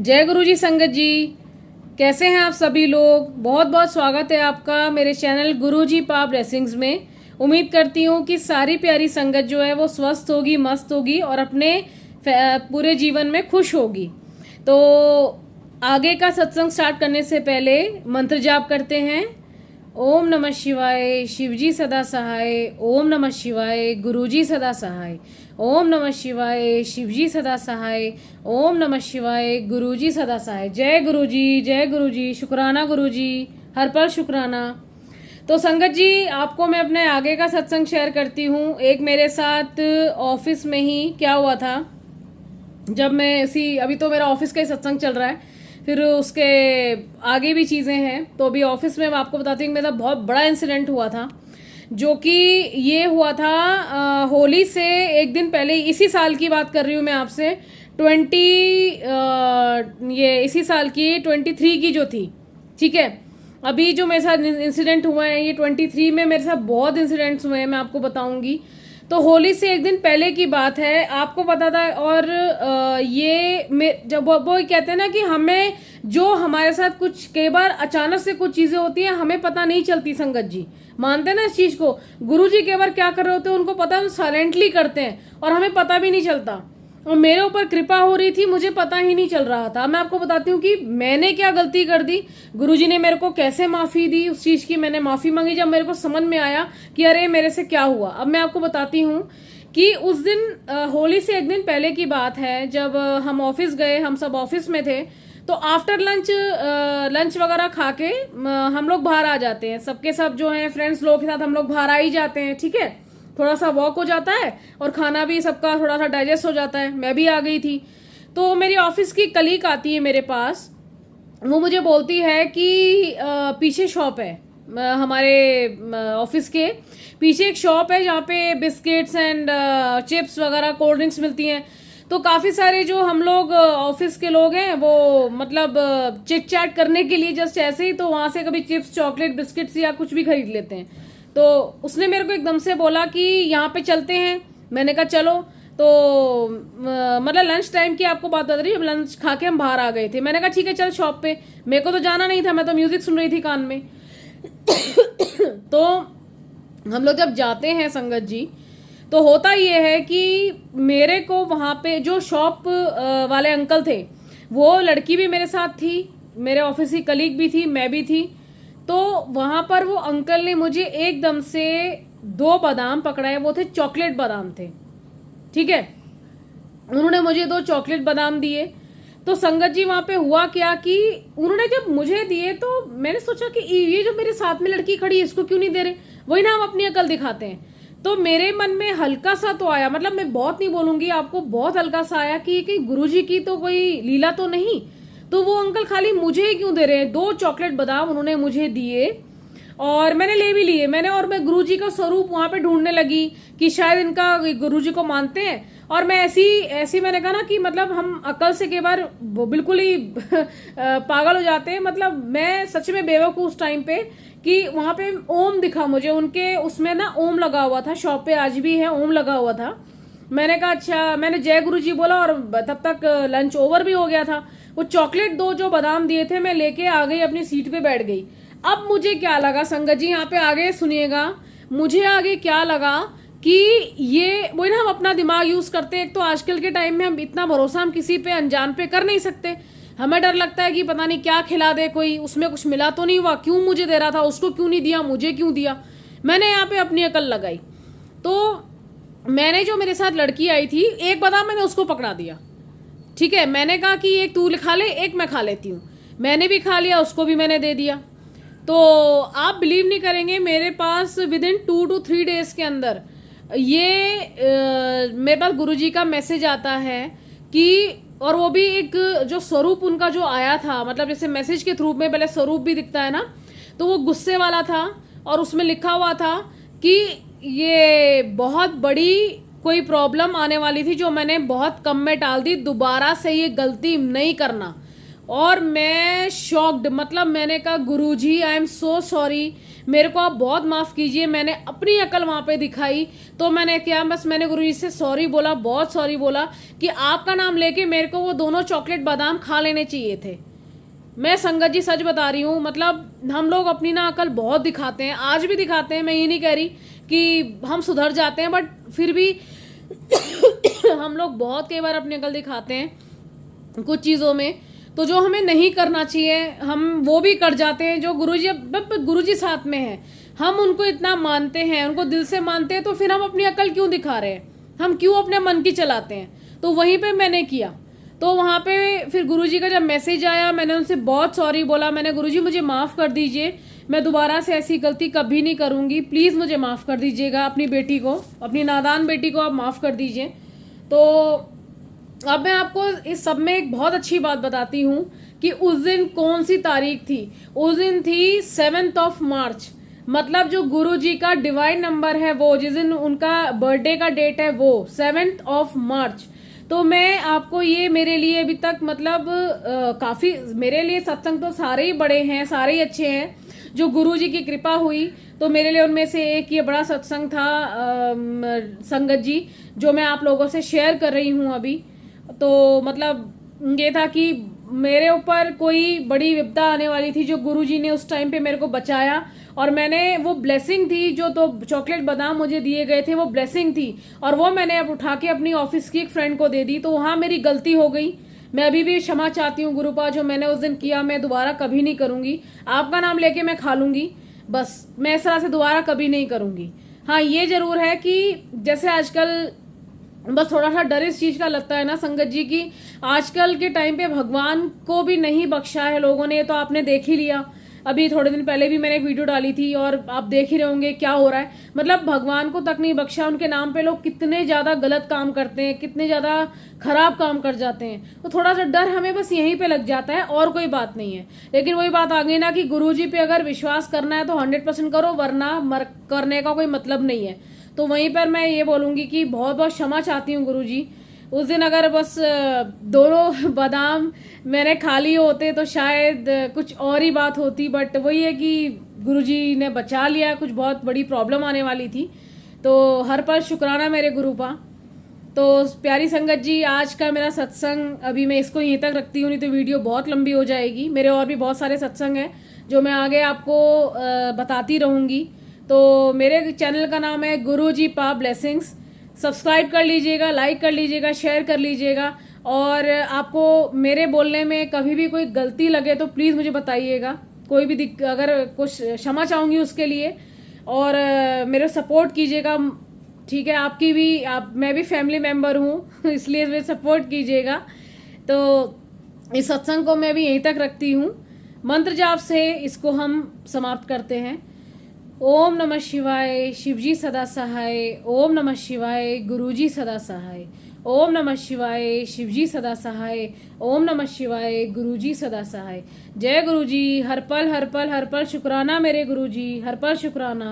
जय गुरु जी संगत जी। कैसे हैं आप सभी लोग। बहुत बहुत स्वागत है आपका मेरे चैनल गुरु जी पा ब्लेसिंग्स में। उम्मीद करती हूँ कि सारी प्यारी संगत जो है वो स्वस्थ होगी, मस्त होगी और अपने पूरे जीवन में खुश होगी। तो आगे का सत्संग स्टार्ट करने से पहले मंत्र जाप करते हैं। ओम नमः शिवाय, शिवजी सदा सहाय। ओम नमः शिवाय, गुरुजी सदा सहाय। ओम नमः शिवाय, शिवजी सदा सहाय। ओम नमः शिवाय, गुरुजी सदा सहाय। जय गुरुजी, जय गुरुजी। शुक्राना गुरुजी, हर पल शुक्राना। तो संगत जी, आपको मैं अपने आगे का सत्संग शेयर करती हूँ। एक मेरे साथ ऑफिस में ही क्या हुआ था, जब मैं अभी तो मेरा ऑफिस का ही सत्संग चल रहा है, फिर उसके आगे भी चीज़ें हैं। तो अभी ऑफिस में मैं आपको बताती हूँ, मेरा बहुत बड़ा इंसिडेंट हुआ था, जो कि ये हुआ था होली से एक दिन पहले। इसी साल की बात कर रही हूँ मैं आपसे। ये इसी साल की 23 की जो थी, ठीक है। अभी जो मेरे साथ इंसिडेंट हुआ है, ये 23 में मेरे साथ बहुत इंसिडेंट्स हुए हैं, मैं आपको बताऊंगी। तो होली से एक दिन पहले की बात है, आपको पता था। और जब वो कहते हैं ना कि हमें जो हमारे साथ कुछ कई बार अचानक से कुछ चीजें होती हैं, हमें पता नहीं चलती। संगत जी मानते हैं ना इस चीज को। गुरु जी कई बार क्या कर रहे होते हैं उनको पता है, साइलेंटली करते हैं और हमें पता भी नहीं चलता। और मेरे ऊपर कृपा हो रही थी, मुझे पता ही नहीं चल रहा था। मैं आपको बताती हूँ कि मैंने क्या गलती कर दी, गुरुजी ने मेरे को कैसे माफी दी। उस चीज की मैंने माफी मांगी जब मेरे को समझ में आया कि अरे मेरे से क्या हुआ। अब मैं आपको बताती हूँ कि उस दिन होली से एक दिन पहले की बात है, जब हम ऑफिस गए, हम सब ऑफिस में थे। तो आफ्टर लंच वगैरह खा के हम लोग बाहर आ जाते हैं, सबके सब जो हैं फ्रेंड्स लोग के साथ हम लोग बाहर आ ही जाते हैं, ठीक है। थोड़ा सा वॉक हो जाता है और खाना भी सबका थोड़ा सा डाइजेस्ट हो जाता है। मैं भी आ गई थी। तो मेरी ऑफिस की कलीग आती है मेरे पास। वो मुझे बोलती है कि पीछे शॉप है, हमारे ऑफिस के पीछे एक शॉप है जहाँ पे बिस्किट्स एंड चिप्स वगैरह, कोल्ड ड्रिंक्स मिलती हैं। तो काफ़ी सारे जो हम लोग ऑफिस के लोग हैं वो मतलब चिट चैट करने के लिए जस्ट ऐसे ही तो वहाँ से कभी चिप्स, चॉकलेट, बिस्किट्स या कुछ भी खरीद लेते हैं। तो उसने मेरे को एकदम से बोला कि यहाँ पे चलते हैं। मैंने कहा चलो। तो मतलब लंच टाइम की आपको बात बता रही हूँ, लंच खा के हम बाहर आ गए थे। मैंने कहा ठीक है चल शॉप पे। मेरे को तो जाना नहीं था, मैं तो म्यूजिक सुन रही थी कान में। तो हम लोग जब जाते हैं संगत जी, तो होता ये है कि मेरे को वहाँ पे जो शॉप वाले अंकल थे, वो लड़की भी मेरे साथ थी, मेरे ऑफिस की कलीग भी थी, मैं भी थी। तो वहाँ पर वो अंकल ने मुझे एकदम से 2 बादाम पकड़ाए। वो थे चॉकलेट बादाम थे, ठीक है। उन्होंने मुझे 2 चॉकलेट बादाम दिए। तो संगत जी वहां पे हुआ क्या कि उन्होंने जब मुझे दिए तो मैंने सोचा कि ये जो मेरे साथ में लड़की खड़ी है इसको क्यों नहीं दे रहे। वही ना हम अपनी अकल दिखाते हैं। तो मेरे मन में हल्का सा तो आया, मतलब मैं बहुत नहीं बोलूंगी आपको, बहुत हल्का सा आया कि कहीं गुरुजी की तो कोई लीला तो नहीं। तो वो अंकल खाली मुझे ही क्यों दे रहे हैं। 2 चॉकलेट बादाम उन्होंने मुझे दिए और मैंने ले भी लिए। और मैं गुरुजी का स्वरूप वहां पे ढूंढने लगी कि शायद इनका गुरुजी को मानते हैं। और मैं ऐसी मैंने कहा ना कि मतलब हम अकल से कई बार बिल्कुल ही पागल हो जाते हैं। मतलब मैं सच में बेवकूफ उस टाइम पे कि वहां पे ओम दिखा मुझे, उनके उसमें ना ओम लगा हुआ था, शॉप पे आज भी है, ओम लगा हुआ था। मैंने कहा अच्छा, मैंने जय गुरु जी बोला और तब तक लंच ओवर भी हो गया था। वो चॉकलेट 2 जो बादाम दिए थे मैं लेके आ गई, अपनी सीट पे बैठ गई। अब मुझे क्या लगा संगत जी, यहाँ पे आगे सुनिएगा, मुझे आगे क्या लगा कि ये वही ना, हम अपना दिमाग यूज करते हैं। एक तो आजकल के टाइम में हम इतना भरोसा हम किसी पे अनजान पे कर नहीं सकते। हमें डर लगता है कि पता नहीं क्या खिला दे कोई, उसमें कुछ मिला तो नहीं हुआ, क्यों मुझे दे रहा था, उसको क्यों नहीं दिया, मुझे क्यों दिया। मैंने यहाँ पे अपनी अकल लगाई। तो मैंने जो मेरे साथ लड़की आई थी, एक बादाम मैंने उसको पकड़ा दिया, ठीक है। मैंने कहा कि एक तू खा ले, एक मैं खा लेती हूँ। मैंने भी खा लिया, उसको भी मैंने दे दिया। तो आप बिलीव नहीं करेंगे, मेरे पास विद इन 2 to 3 डेज के अंदर मेरे पास गुरुजी का मैसेज आता है कि, और वो भी एक जो स्वरूप उनका जो आया था, मतलब जैसे मैसेज के थ्रू में पहले स्वरूप भी दिखता है ना, तो वो गुस्से वाला था और उसमें लिखा हुआ था कि ये बहुत बड़ी कोई प्रॉब्लम आने वाली थी जो मैंने बहुत कम में टाल दी, दोबारा से ये गलती नहीं करना। और मैं शॉक्ड, मतलब मैंने कहा गुरुजी आई एम सो सॉरी, मेरे को आप बहुत माफ़ कीजिए, मैंने अपनी अकल वहाँ पे दिखाई। तो मैंने क्या, बस मैंने गुरुजी से सॉरी बोला, बहुत सॉरी बोला कि आपका नाम लेके मेरे को वो दोनों चॉकलेट बादाम खा लेने चाहिए थे। मैं संगत जी सच बता रही हूँ, मतलब हम लोग अपनी ना अकल बहुत दिखाते हैं, आज भी दिखाते हैं, मैं ये नहीं कह रही कि हम सुधर जाते हैं, बट फिर भी हम लोग बहुत कई बार अपनी अकल दिखाते हैं कुछ चीज़ों में, तो जो हमें नहीं करना चाहिए हम वो भी कर जाते हैं। जो गुरुजी साथ में हैं, हम उनको इतना मानते हैं, उनको दिल से मानते हैं, तो फिर हम अपनी अकल क्यों दिखा रहे हैं, हम क्यों अपने मन की चलाते हैं। तो वहीं पे मैंने किया, तो वहाँ पे फिर गुरुजी का जब मैसेज आया, मैंने उनसे बहुत सॉरी बोला, मैंने गुरुजी मुझे माफ़ कर दीजिए, मैं दोबारा से ऐसी गलती कभी नहीं करूँगी, प्लीज़ मुझे माफ़ कर दीजिएगा, अपनी बेटी को, अपनी नादान बेटी को आप माफ़ कर दीजिए। तो अब मैं आपको इस सब में एक बहुत अच्छी बात बताती हूँ कि उस दिन कौन सी तारीख थी। उस दिन थी 7 मार्च, मतलब जो गुरुजी का डिवाइन नंबर है वो, जिस दिन उनका बर्थडे का डेट है वो 7 मार्च। तो मैं आपको ये, मेरे लिए अभी तक मतलब काफ़ी, मेरे लिए सत्संग तो सारे ही बड़े हैं, सारे ही अच्छे हैं, जो गुरुजी की कृपा हुई तो मेरे लिए उनमें से एक ये बड़ा सत्संग था संगत जी, जो मैं आप लोगों से शेयर कर रही हूँ अभी। तो मतलब ये था कि मेरे ऊपर कोई बड़ी विपदा आने वाली थी, जो गुरुजी ने उस टाइम पे मेरे को बचाया, और मैंने वो ब्लेसिंग थी, जो तो चॉकलेट बादाम मुझे दिए गए थे वो ब्लेसिंग थी, और वो मैंने अब उठा के अपनी ऑफिस की एक फ्रेंड को दे दी। तो वहाँ मेरी गलती हो गई, मैं अभी भी क्षमा चाहती हूँ गुरुपा, जो मैंने उस दिन किया मैं दोबारा कभी नहीं करूँगी। आपका नाम लेके मैं खा लूँगी, बस मैं इस तरह से दोबारा कभी नहीं करूँगी। हाँ ये जरूर है कि जैसे आजकल बस थोड़ा सा डर इस चीज का लगता है ना संगत जी की, आजकल के टाइम पे भगवान को भी नहीं बख्शा है लोगों ने, तो आपने देख ही लिया। अभी थोड़े दिन पहले भी मैंने एक वीडियो डाली थी और आप देख ही रहे होंगे क्या हो रहा है, मतलब भगवान को तक नहीं बख्शा, उनके नाम पे लोग कितने ज्यादा गलत काम करते हैं, कितने ज्यादा खराब काम कर जाते हैं। तो थोड़ा सा डर हमें बस यहीं पे लग जाता है, और कोई बात नहीं है। लेकिन वही बात आ गई ना कि गुरुजी पे अगर विश्वास करना है तो 100% करो, वरना करने का कोई मतलब नहीं है। तो वहीं पर मैं ये बोलूँगी कि बहुत बहुत क्षमा चाहती हूँ गुरुजी, उस दिन अगर बस दोनों बादाम मैंने खा लिए होते तो शायद कुछ और ही बात होती, बट वही है कि गुरुजी ने बचा लिया, कुछ बहुत बड़ी प्रॉब्लम आने वाली थी। तो हर पल शुक्राना मेरे गुरुपा। तो प्यारी संगत जी, आज का मेरा सत्संग अभी मैं इसको यहीं तक रखती हूँ, नहीं तो वीडियो बहुत लंबी हो जाएगी। मेरे और भी बहुत सारे सत्संग हैं जो मैं आगे आपको बताती रहूँगी। तो मेरे चैनल का नाम है गुरुजी पा ब्लेसिंग्स, सब्सक्राइब कर लीजिएगा, लाइक कर लीजिएगा, शेयर कर लीजिएगा, और आपको मेरे बोलने में कभी भी कोई गलती लगे तो प्लीज़ मुझे बताइएगा, कोई भी अगर कुछ, क्षमा चाहूँगी उसके लिए, और मेरे सपोर्ट कीजिएगा, ठीक है। आपकी भी, मैं भी फैमिली मेम्बर हूँ इसलिए मेरे सपोर्ट कीजिएगा। तो इस सत्संग को मैं भी यहीं तक रखती हूँ, मंत्र जाप से इसको हम समाप्त करते हैं। ओम नमः शिवाय, शिवजी सदा सहाय। ओम नमः शिवाय, गुरुजी सदा सहाय। ओम नमः शिवाय, शिवजी सदा सहाय। ओम नमः शिवाय, गुरुजी सदा सहाय। जय गुरुजी, हर पल हर पल हर पल शुक्राना मेरे गुरुजी, हर पल शुक्राना।